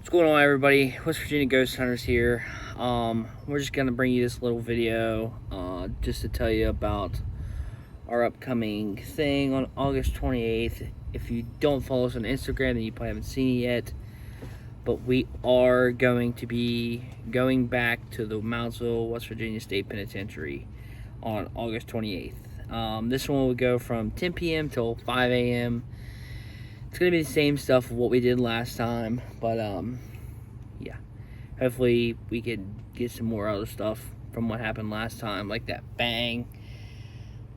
What's going on, everybody? West Virginia Ghost Hunters here. We're just gonna bring you this little video just to tell you about our upcoming thing on August 28th. If you don't follow us on Instagram, then you probably haven't seen it yet. But we are going to be going back to the Moundsville, West Virginia State Penitentiary on August 28th. This one will go from 10 p.m. till 5 a.m. It's going to be the same stuff of what we did last time, but yeah, hopefully we could get some more other stuff from what happened last time, like that bang.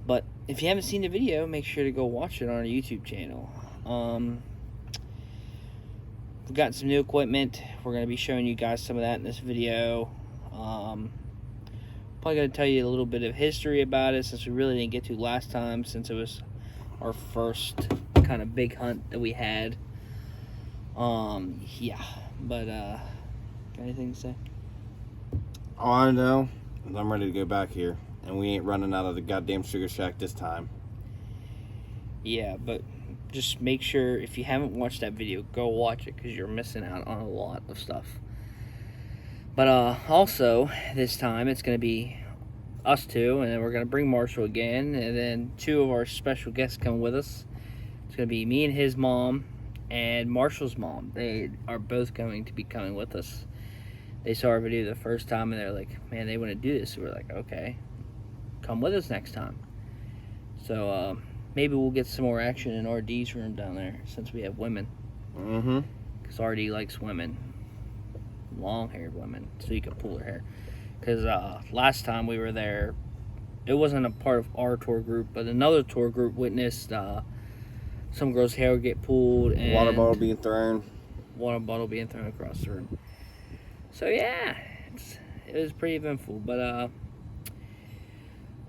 But if you haven't seen the video, make sure to go watch it on our YouTube channel. We've got some new equipment. We're going to be showing you guys some of that in this video. Probably going to tell you a little bit of history about it, since we really didn't get to last time, since it was our first kind of big hunt that we had. Yeah, but got anything to say? All I know is I'm ready to go back here, and we ain't running out of the goddamn sugar shack this time. Yeah, but just make sure, if you haven't watched that video, go watch it, because you're missing out on a lot of stuff. But also, this time it's going to be us two, and then we're going to bring Marshall again, and then two of our special guests come with us. It's going to be me and his mom and Marshall's mom. They are both going to be coming with us. They saw our video the first time, and they're like, man, they want to do this. So we're like, okay, come with us next time. So maybe we'll get some more action in RD's room down there, since we have women. Because RD likes women, long-haired women, so you can pull their hair. Because last time we were there, it wasn't a part of our tour group, but another tour group witnessed some girl's hair would get pulled, and Water bottle being thrown across the room. So yeah, it was pretty eventful. But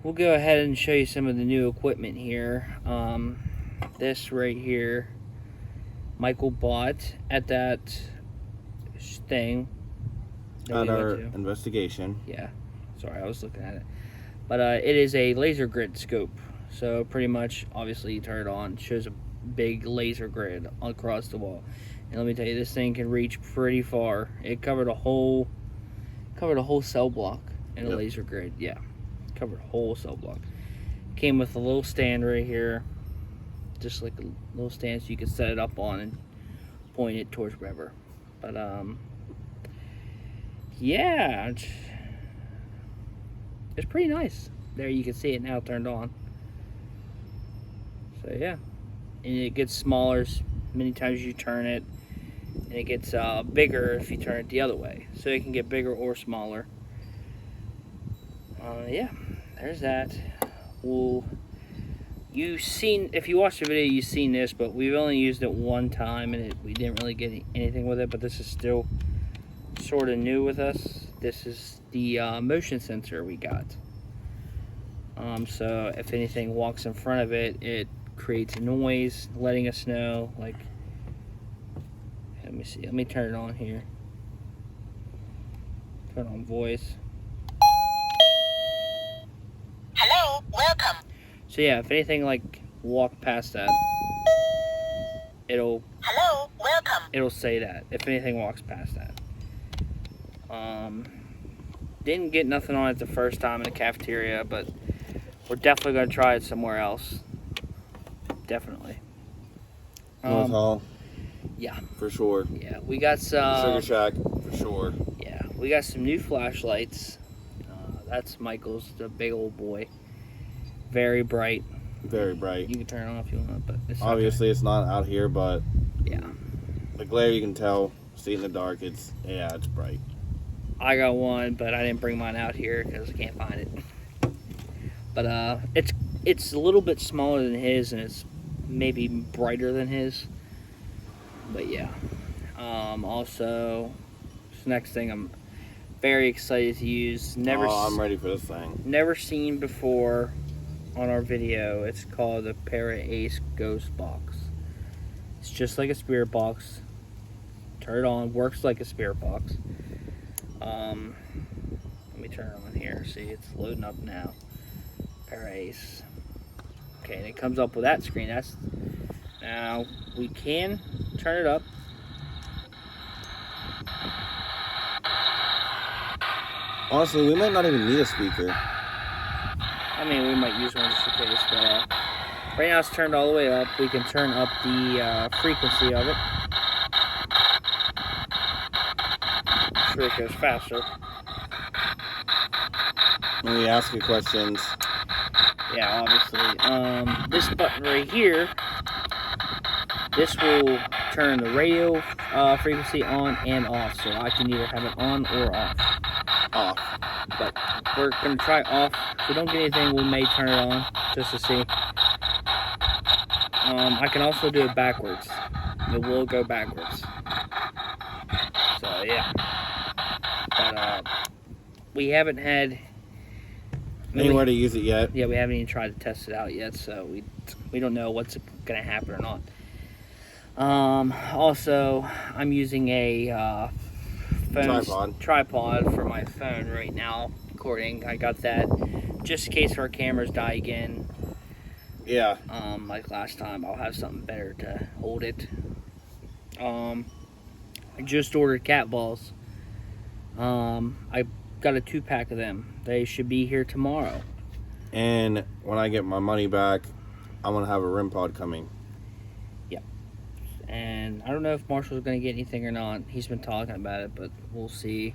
we'll go ahead and show you some of the new equipment here. This right here, Michael bought at that thing at our investigation. Yeah, sorry, I was looking at it. But it is a laser grid scope. So pretty much, obviously, you turn it on, it shows a big laser grid across the wall. And let me tell you, this thing can reach pretty far. It covered a whole cell block in a laser grid. Yeah, covered a whole cell block. Came with a little stand right here, just like a little stand so you can set it up on and point it towards wherever. But yeah, it's pretty nice. There, you can see it now turned on. So yeah, and it gets smaller as many times you turn it, and it gets bigger if you turn it the other way. So it can get bigger or smaller. Yeah, there's that. Well, if you watched the video, you've seen this, but we've only used it one time, and we didn't really get anything with it. But this is still sort of new with us. This is the motion sensor we got. So if anything walks in front of it, it creates a noise, letting us know. Like, let me see. Let me turn it on here. Turn on voice. Hello, welcome. So yeah, if anything like walk past that, it'll say that. If anything walks past that. Didn't get nothing on it the first time in the cafeteria, but we're definitely going to try it somewhere else. Definitely. North Hall. Yeah. For sure. Yeah, we got some... Sugar Shack, for sure. Yeah, we got some new flashlights. That's Michael's, the big old boy. Very bright. Very bright. You can turn it on if you want, but obviously it's not out here, but yeah, the glare you can tell. See in the dark, it's bright. I got one, but I didn't bring mine out here because I can't find it. But it's a little bit smaller than his, and it's maybe brighter than his. But yeah. Also, this next thing I'm very excited to use. I'm ready for this thing. Never seen before on our video. It's called the Para-Ace Ghost Box. It's just like a spirit box. Turn it on, works like a spirit box. Let me turn it on here. See, it's loading up now. Para-Ace. Okay, and it comes up with that screen. Now we can turn it up. Honestly, we might not even need a speaker. I mean, we might use one just in case, but right now it's turned all the way up. We can turn up the frequency of it. I'm sure it goes faster. When we ask you questions. Yeah, obviously. This button right here, this will turn the radio frequency on and off, so I can either have it on or off. Off. But we're going to try off. If we don't get anything, we may turn it on just to see. I can also do it backwards. It will go backwards. So, yeah. But we haven't had Anywhere to use it yet. Yeah, we haven't even tried to test it out yet, so we don't know what's going to happen or not. Also, I'm using a tripod for my phone right now, recording. I got that just in case our cameras die again. Yeah. Like last time, I'll have something better to hold it. I just ordered cat balls. I got a 2-pack of them. They should be here tomorrow. And when I get my money back, I'm going to have a REM pod coming. Yep. And I don't know if Marshall's going to get anything or not. He's been talking about it, but we'll see.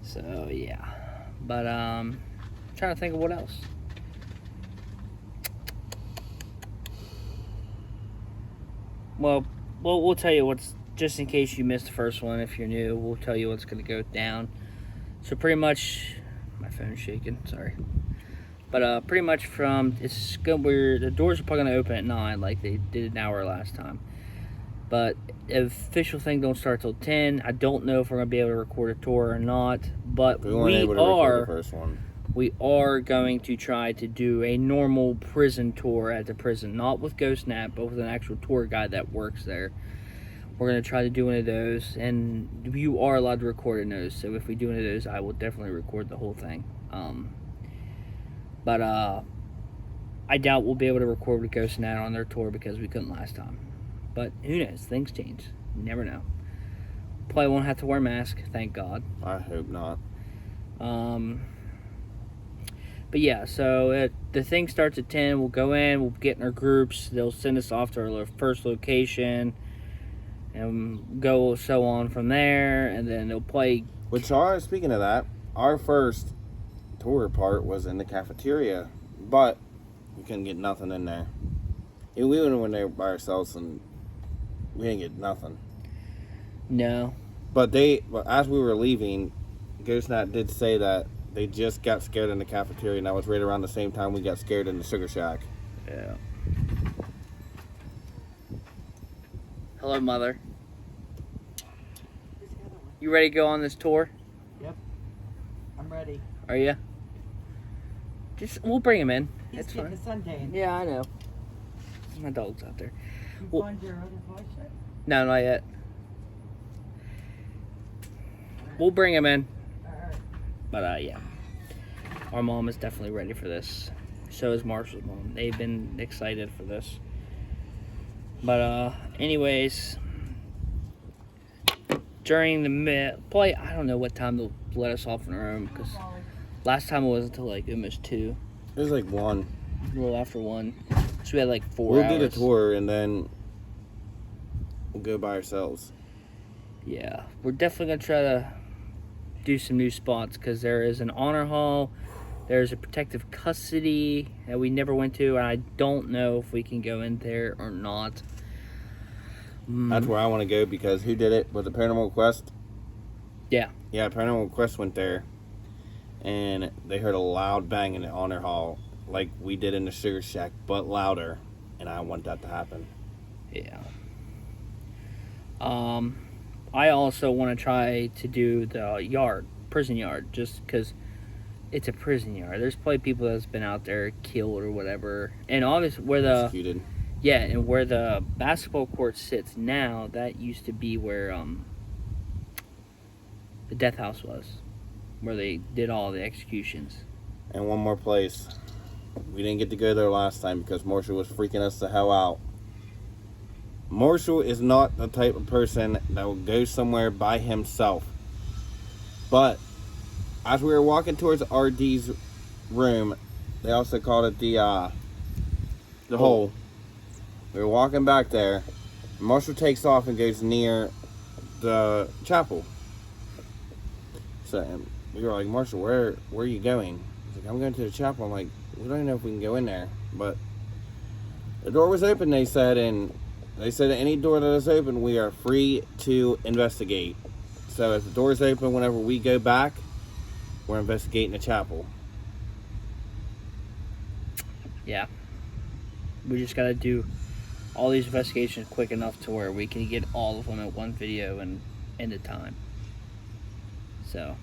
So, yeah. But, I'm trying to think of what else. Well, we'll tell you what's, just in case you missed the first one, if you're new, we'll tell you what's going to go down. So pretty much, my phone's shaking, sorry. But pretty much the doors are probably going to open at 9 like they did an hour last time. But the official thing don't start till 10. I don't know if we're going to be able to record a tour or not. But we are going to try to do a normal prison tour at the prison. Not with GhostNat, but with an actual tour guide that works there. We're going to try to do one of those, and you are allowed to record in those, so if we do one of those, I will definitely record the whole thing. But I doubt we'll be able to record with GhostNat on their tour because we couldn't last time. But who knows? Things change. You never know. Probably won't have to wear a mask, thank God. I hope not. But yeah, so the thing starts at 10. We'll go in, we'll get in our groups. They'll send us off to our first location. And go so on from there, and then they'll play. Speaking of that, our first tour part was in the cafeteria, but we couldn't get nothing in there. And we went in there by ourselves, and we didn't get nothing. No. But as we were leaving, GhostNat did say that they just got scared in the cafeteria, and that was right around the same time we got scared in the Sugar Shack. Yeah. Hello, Mother. You ready to go on this tour? Yep. I'm ready. Are you? We'll bring him in. He's getting a suntan. Yeah, I know. My dog's out there. You find your other voice yet? No, not yet. We'll bring him in. Alright. But, yeah. Our mom is definitely ready for this. So is Marshall's mom. They've been excited for this. But, anyways, during the play, I don't know what time they'll let us off in our room, because last time it was until like almost 2. It was like 1. A little after 1. So we had like 4 hours. We'll do the tour, and then we'll go by ourselves. Yeah, we're definitely going to try to do some new spots, because there is an honor hall, there's a protective custody that we never went to, and I don't know if we can go in there or not. That's where I want to go, because who did it? Was it Paranormal Quest? Yeah. Yeah, Paranormal Quest went there, and they heard a loud bang in the honor hall, like we did in the Sugar Shack, but louder, and I want that to happen. Yeah. I also want to try to do the prison yard, just because it's a prison yard. There's probably people that's been out there killed or whatever, and obviously Executed. Yeah, and where the basketball court sits now, that used to be where the death house was, where they did all the executions. And one more place. We didn't get to go there last time because Marshall was freaking us the hell out. Marshall is not the type of person that will go somewhere by himself. But as we were walking towards RD's room, they also called it the hole. We were walking back there. Marshall takes off and goes near the chapel. So we were like, Marshall, where are you going? He's like, I'm going to the chapel. I'm like, we don't even know if we can go in there. But the door was open, they said, and they said any door that is open, we are free to investigate. So if the door is open, whenever we go back, we're investigating the chapel. Yeah. We just gotta do all these investigations quick enough to where we can get all of them at one video and end the time. So,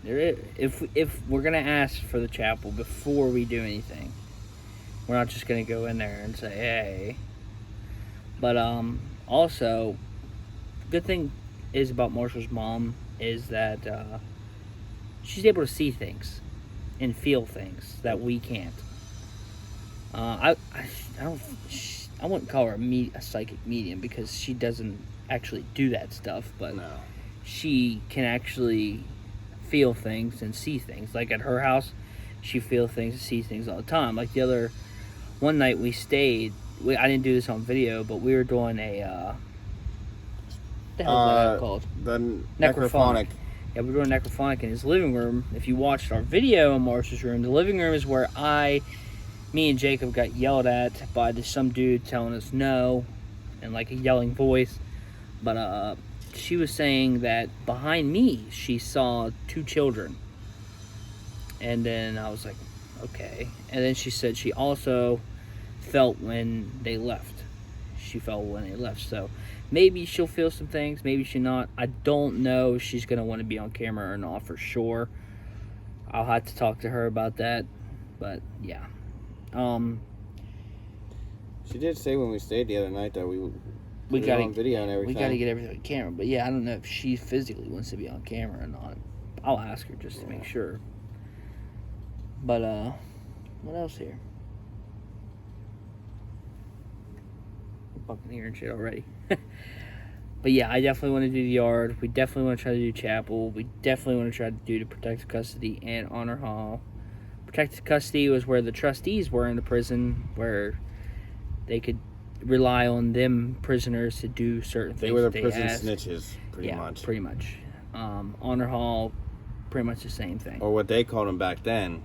if we're gonna ask for the chapel before we do anything, we're not just gonna go in there and say, hey. But also, good thing is about Marshall's mom is that she's able to see things and feel things that we can't. I wouldn't call her a psychic medium because she doesn't actually do that stuff, but No. she can actually feel things and see things. Like at her house, she feels things and sees things all the time. Like one night we stayed, I didn't do this on video, but we were doing a, what the hell is that called? The Necrophonic. Yeah, we were doing necrophonic in his living room. If you watched our video in Marshall's room, the living room is where me and Jacob got yelled at by some dude telling us no, and like a yelling voice. But she was saying that behind me she saw 2 children, and then I was like, okay. And then she said she also felt when they left. She felt when they left. So maybe she'll feel some things, maybe she not. I don't know if she's gonna want to be on camera or not for sure. I'll have to talk to her about that. But yeah. She did say when we stayed the other night that we got on video and everything. We got to get everything on camera. But yeah, I don't know if she physically wants to be on camera or not. I'll ask her just to make sure. But what else here? I'm fucking hearing shit already. But yeah, I definitely want to do the yard. We definitely want to try to do chapel. We definitely want to try to do the protective custody and honor hall. Protective custody was where the trustees were in the prison, where they could rely on them prisoners to do certain things. They were the that prison asked. snitches, pretty much. Pretty much. Honor hall, pretty much the same thing. Or what they called them back then,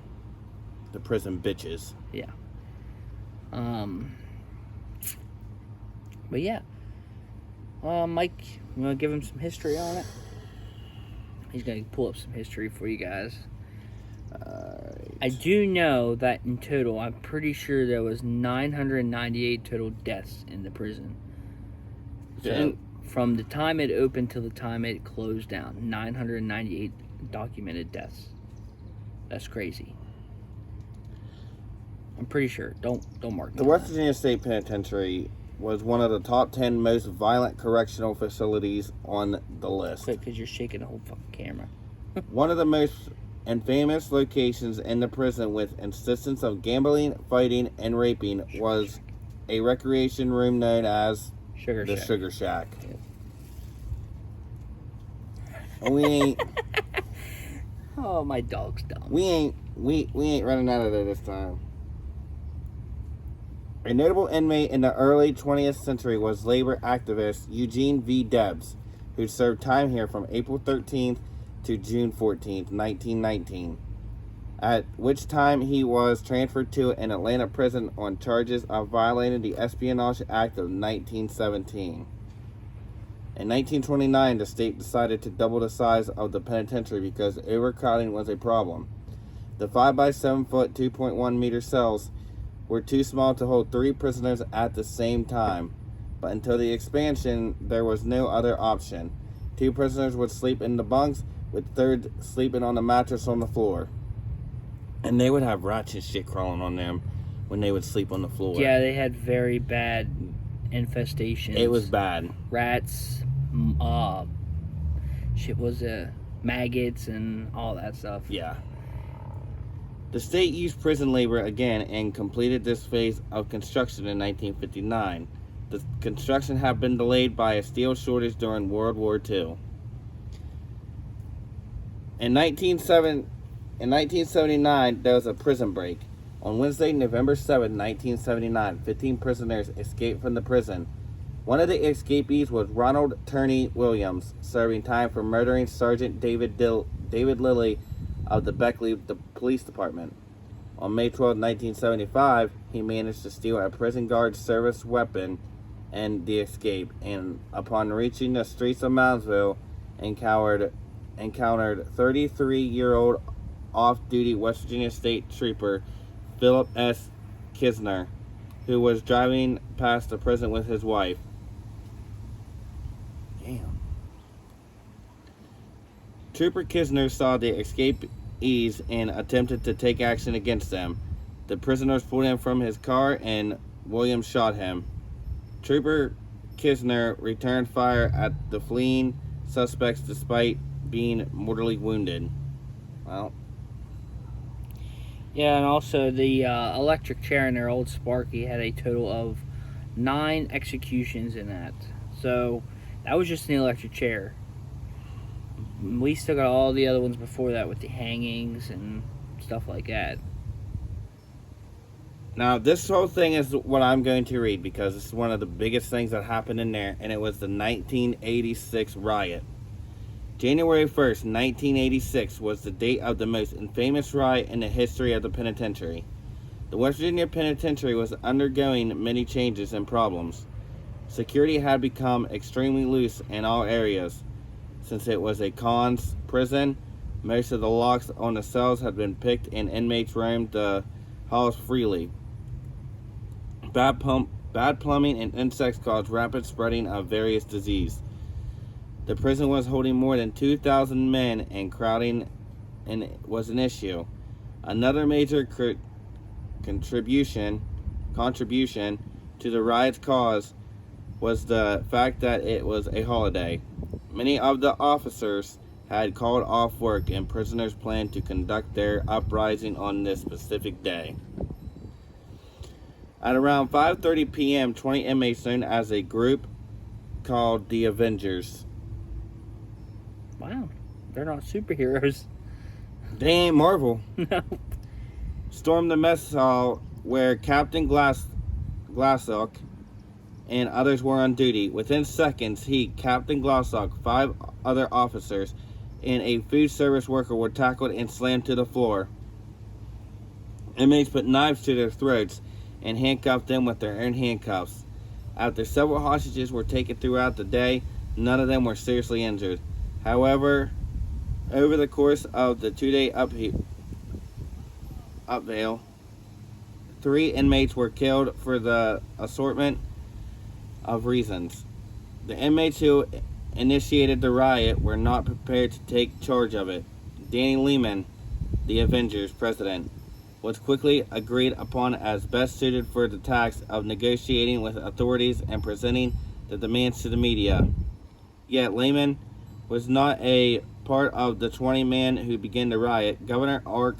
the prison bitches. Yeah. But yeah. Mike, you want to give him some history on it? He's going to pull up some history for you guys. I do know that in total, I'm pretty sure there was 998 total deaths in the prison. So from the time it opened till the time it closed down, 998 documented deaths. That's crazy. I'm pretty sure. Don't mark me. The West Virginia State Penitentiary was one of the top 10 most violent correctional facilities on the list. Quick, because you're shaking the whole fucking camera. One of the most infamous locations in the prison with instances of gambling, fighting, and raping was a recreation room known as the Sugar Shack. Yep. And we ain't. Oh, my dog's dumb. We ain't running out of there this time. A notable inmate in the early 20th century was labor activist Eugene V. Debs, who served time here from April 13th to June 14th, 1919, at which time he was transferred to an Atlanta prison on charges of violating the Espionage Act of 1917. In 1929, the state decided to double the size of the penitentiary because overcrowding was a problem. The 5 by 7 foot, 2.1 meter cells were too small to hold 3 prisoners at the same time, but until the expansion, there was no other option. 2 prisoners would sleep in the bunks, with the third sleeping on the mattress on the floor. And they would have rats and shit crawling on them when they would sleep on the floor. Yeah, they had very bad infestations. It was bad. Rats, maggots and all that stuff. Yeah. The state used prison labor again and completed this phase of construction in 1959. The construction had been delayed by a steel shortage during World War II. In 1979, there was a prison break. On Wednesday, November 7, 1979, 15 prisoners escaped from the prison. One of the escapees was Ronald Turney Williams, serving time for murdering Sergeant David Lilly of the Beckley Police Department. On May 12, 1975, he managed to steal a prison guard service weapon and the escape, and upon reaching the streets of Moundsville, encountered 33-year-old off-duty West Virginia State Trooper Philip S. Kisner, who was driving past the prison with his wife. Damn. Trooper Kisner saw the escapees and attempted to take action against them. The prisoners pulled him from his car and Williams shot him. Trooper Kisner returned fire at the fleeing suspects despite being mortally wounded. Well, Yeah, and also the electric chair in their old Sparky had a total of 9 executions in that. So that was just an electric chair. We still got all the other ones before that with the hangings and stuff like that. now this whole thing is what I'm going to read because it's one of the biggest things that happened in there, and it was the 1986 riot. January 1st, 1986 was the date of the most infamous riot in the history of the penitentiary. The West Virginia Penitentiary was undergoing many changes and problems. Security had become extremely loose in all areas. Since it was a cons prison, most of the locks on the cells had been picked and inmates roamed the halls freely. Bad plumbing and insects caused rapid spreading of various diseases. The prison was holding more than 2,000 men, and crowding was an issue. Another major contribution to the riot's cause was the fact that it was a holiday. Many of the officers had called off work, and prisoners planned to conduct their uprising on this specific day. At around 5:30 p.m., 20 inmates known as a group called the Avengers. Wow, they're not superheroes. They ain't Marvel. No. Stormed the mess hall where Captain Glassock and others were on duty. Within seconds, Captain Glassock, 5 other officers, and a food service worker were tackled and slammed to the floor. Inmates put knives to their throats and handcuffed them with their own handcuffs. After several hostages were taken throughout the day, none of them were seriously injured. However, over the course of the 2-day upheaval, 3 inmates were killed for the assortment of reasons. The inmates who initiated the riot were not prepared to take charge of it. Danny Lehman, the Avengers president, was quickly agreed upon as best suited for the task of negotiating with authorities and presenting the demands to the media. Yet Lehman was not a part of the 20 men who began the riot. Governor Ark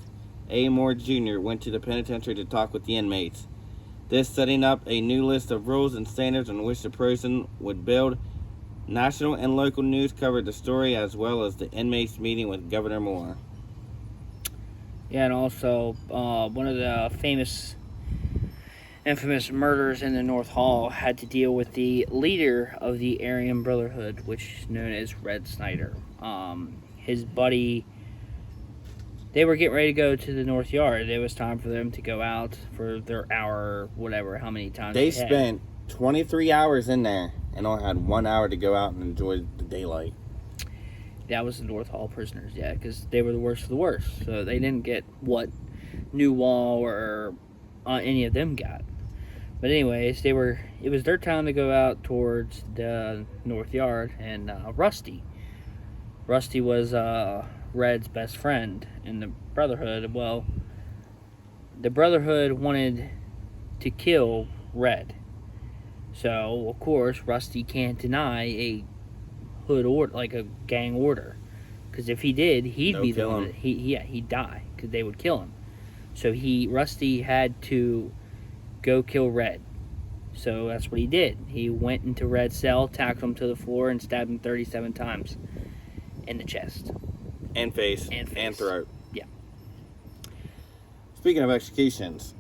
A. Moore Jr. went to the penitentiary to talk with the inmates. This setting up a new list of rules and standards on which the prison would build. National and local news covered the story, as well as the inmates meeting with Governor Moore. Yeah, and also one of the infamous murders in the North Hall had to deal with the leader of the Aryan Brotherhood, which is known as Red Snyder. His buddy, they were getting ready to go to the North Yard. It was time for them to go out for their hour, whatever, how many times They had. spent 23 hours in there and only had 1 hour to go out and enjoy the daylight. That was the North Hall prisoners, yeah, because they were the worst of the worst. So they didn't get what Newwall or any of them got. But anyways, it was their time to go out towards the North Yard, and Rusty was Red's best friend in the Brotherhood. Well, the Brotherhood wanted to kill Red. So, of course, Rusty can't deny a hood order, like a gang order. Because if he did, he'd They'll be the kill one him. that he'd die, because they would kill him. So Rusty had to go kill Red. So that's what he did. He went into Red's cell, tackled him to the floor, and stabbed him 37 times in the chest. And face. And face. And throat. Yeah. Speaking of executions,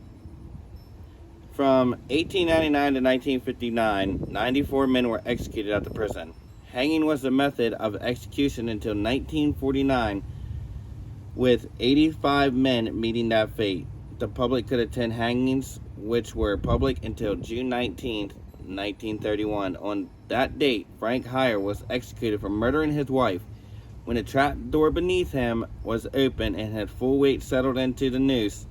from 1899 to 1959, 94 men were executed at the prison. Hanging was the method of execution until 1949, with 85 men meeting that fate. The public could attend hangings, which were public until June 19th, 1931. On that date, Frank Heyer was executed for murdering his wife. When the trap door beneath him was open and had full weight settled into the noose,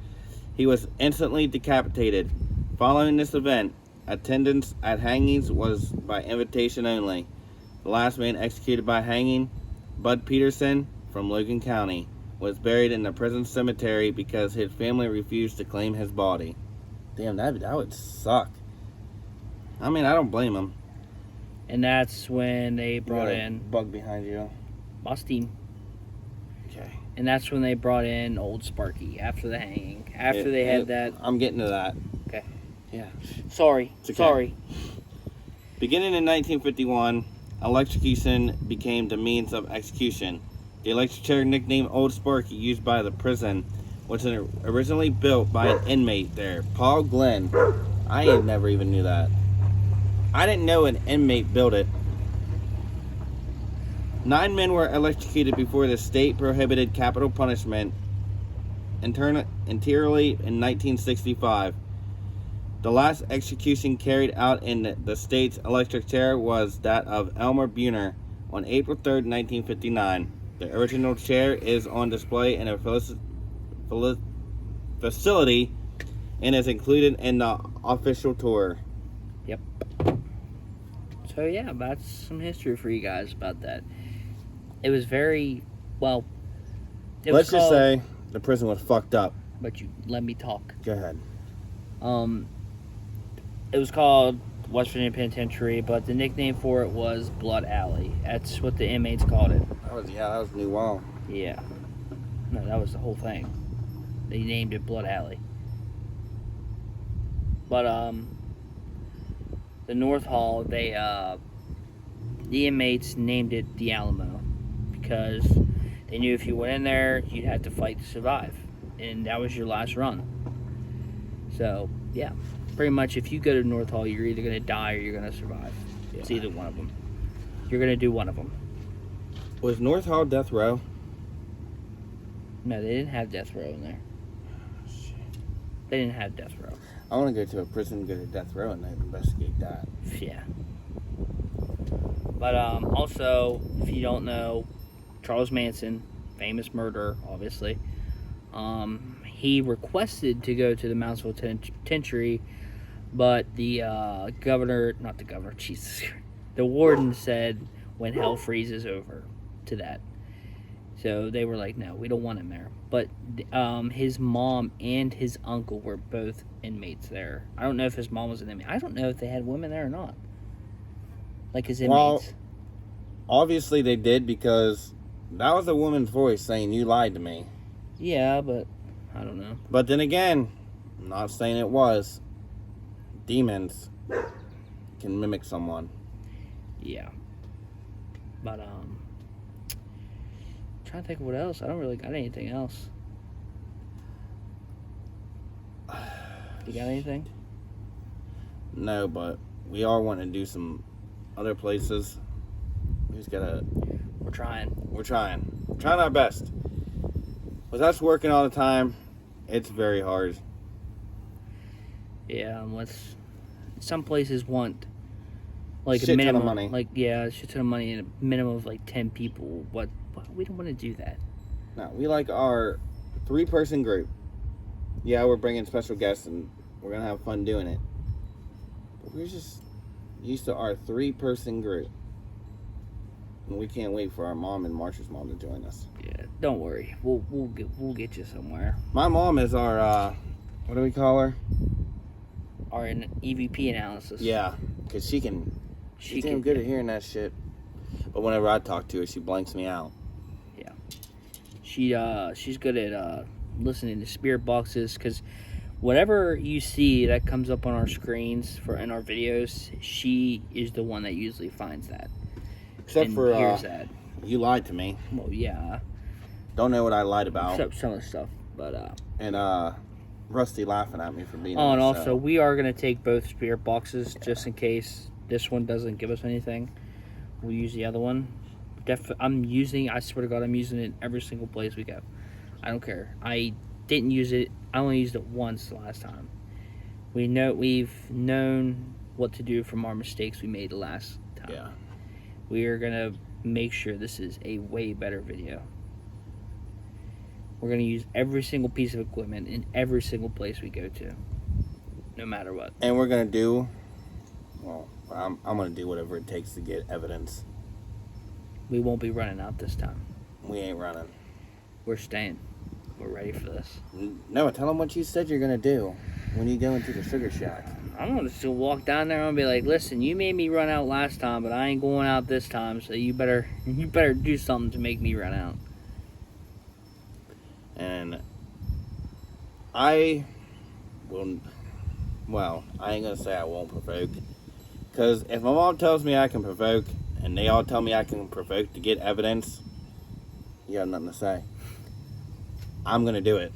he was instantly decapitated. Following this event, attendance at hangings was by invitation only. The last man executed by hanging, Bud Peterson from Logan County, was buried in the prison cemetery because his family refused to claim his body. Damn, that would suck. I mean, I don't blame him. And that's when they You brought got a in bug behind you. Boss Team. Okay. And that's when they brought in Old Sparky after the hanging. After they had that. I'm getting to that. Okay. Yeah. Sorry. It's okay. Sorry. Beginning in 1951, electrocution became the means of execution. The electric chair, nicknamed Old Sparky, used by the prison, was originally built by an inmate there, Paul Glenn. I never even knew that. I didn't know an inmate built it. 9 men were electrocuted before the state prohibited capital punishment entirely in 1965. The last execution carried out in the state's electric chair was that of Elmer Buhner on April 3rd, 1959. The original chair is on display in a facility and is included in the official tour. Yep. So yeah, that's some history for you guys about that. It was very well. Let's just say the prison was fucked up. But you let me talk. Go ahead. It was called West Virginia Penitentiary, but the nickname for it was Blood Alley. That's what the inmates called it. That was New Wall. Yeah. No, that was the whole thing. They named it Blood Alley. But the North Hall, the inmates named it the Alamo because they knew if you went in there, you'd have to fight to survive, and that was your last run. So yeah, pretty much if you go to North Hall, you're either gonna die or you're gonna survive. Yeah. It's either one of them. You're gonna do one of them. Was North Hall death row? No, they didn't have death row in there. They didn't have death row. I want to go to a prison, go to death row, and investigate that. Yeah. But also, if you don't know, Charles Manson, famous murderer, obviously, he requested to go to the Moundsville Penitentiary, but the the warden said when hell freezes over to that. So they were like, no, we don't want him there. But his mom and his uncle were both inmates there. I don't know if his mom was an inmate. I don't know if they had women there or not. Like his inmates. Well, obviously they did because that was a woman's voice saying, you lied to me. Yeah, but I don't know. But then again, I'm not saying it was. Demons can mimic someone. Yeah. But, trying to think of what else. I don't really got anything else. You got anything? No, but we are wanting to do some other places. We just gotta. We're trying. We're trying. We're trying our best. With us working all the time, it's very hard. Yeah, unless some places want like Shit a minimum ton of money. Like a shit ton of money and a minimum of like 10 people. What we don't want to do that. No, we like our 3-person group. Yeah, we're bringing special guests and we're gonna have fun doing it. But we're just used to our 3-person group. And we can't wait for our mom and Marsha's mom to join us. Yeah, don't worry. We'll get you somewhere. My mom is our what do we call her? Our EVP analysis. Yeah, because she's damn good at hearing that shit. But whenever I talk to her, she blanks me out. Yeah. She's good at listening to spirit boxes, because whatever you see that comes up on our screens in our videos, she is the one that usually finds that. Except and for hears that. you lied to me. Well, yeah. Don't know what I lied about. some of the stuff, but And Rusty laughing at me for being. oh, and on the also show. we are gonna take both spirit boxes just in case this one doesn't give us anything. We'll use the other one. I swear to God, I'm using it in every single place we go. I don't care. I didn't use it. I only used it once the last time. We've known what to do from our mistakes we made the last time. Yeah. We are gonna make sure this is a way better video. We're going to use every single piece of equipment in every single place we go to, no matter what. And we're gonna do. Well, I'm gonna do whatever it takes to get evidence. We won't be running out this time. We ain't running. We're staying. We're ready for this. No, tell them what you said you're gonna do when you go into the sugar shack. I'm going to still walk down there and be like, listen, you made me run out last time, but I ain't going out this time, so you better do something to make me run out. And I will. Well, I ain't gonna say I won't provoke, because if my mom tells me I can provoke, and they all tell me I can provoke to get evidence, you got nothing to say. I'm gonna do it.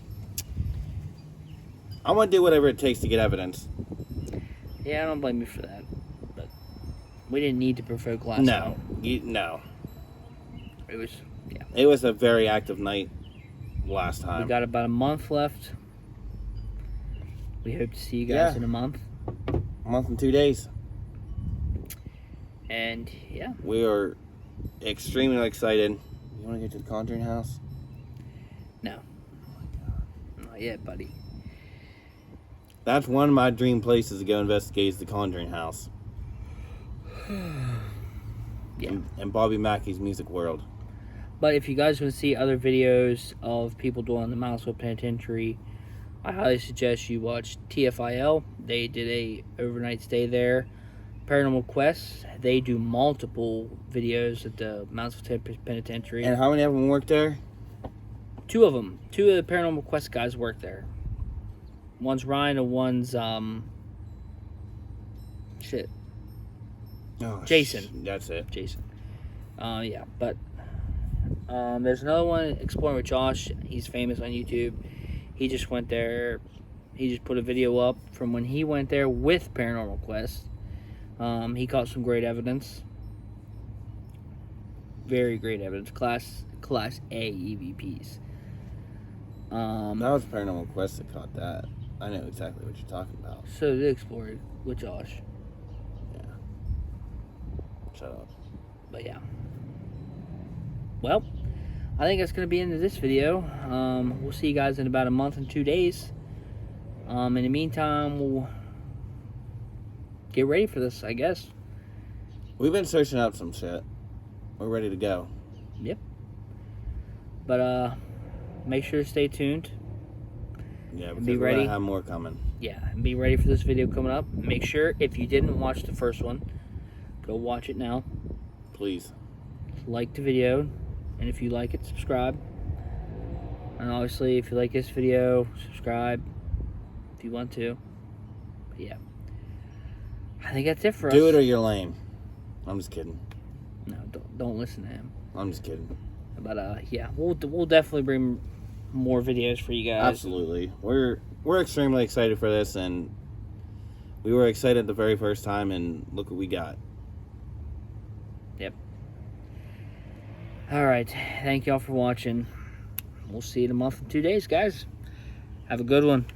I'm gonna do whatever it takes to get evidence. Yeah, I don't blame you for that. But we didn't need to provoke last No, time. no. It was, yeah. It was a very active night last We time. got about a month left. We hope to see you guys Yeah. in a month. A month and 2 days. And yeah, We are extremely excited. You want to get to the Conjuring House? not yet, buddy. That's one of my dream places to go investigate is the Conjuring House. Yeah. And Bobby Mackey's Music World. But if you guys want to see other videos of people doing the Mouseville Penitentiary, I highly suggest you watch TFIL. They did a overnight stay there. Paranormal Quest, they do multiple videos at the Mouseville Penitentiary. And how many of them work there? Two of them. Two of the Paranormal Quest guys work there. One's Ryan and one's Oh, Jason. That's it. Jason. Yeah, but there's another one, Exploring with Josh. He's famous on YouTube. He just went there. He just put a video up from when he went there with Paranormal Quest. He caught some great evidence. Very great evidence. Class A EVPs. That was Paranormal Quest that caught that. I know exactly what you're talking about. So did Explorer with Josh. Yeah. Shut up. But yeah. Well, I think that's going to be the end of this video. We'll see you guys in about a month and 2 days. In the meantime, we'll get ready for this, I guess. We've been searching out some shit. We're ready to go. Yep. But make sure to stay tuned. Yeah, And because be we're ready. gonna have more coming. Yeah, and be ready for this video coming up. Make sure, if you didn't watch the first one, go watch it now. Please. Like the video, and if you like it, subscribe. And obviously, if you like this video, subscribe if you want to. But yeah, I think that's it for us. Do it or you're lame. I'm just kidding. No, don't listen to him. I'm just kidding. But yeah, we'll definitely bring more videos for you guys. Absolutely. We're extremely excited for this, and we were excited the very first time, and look what we got. Yep. All right. Thank y'all for watching. We'll see you in a month and 2 days, guys. Have a good one.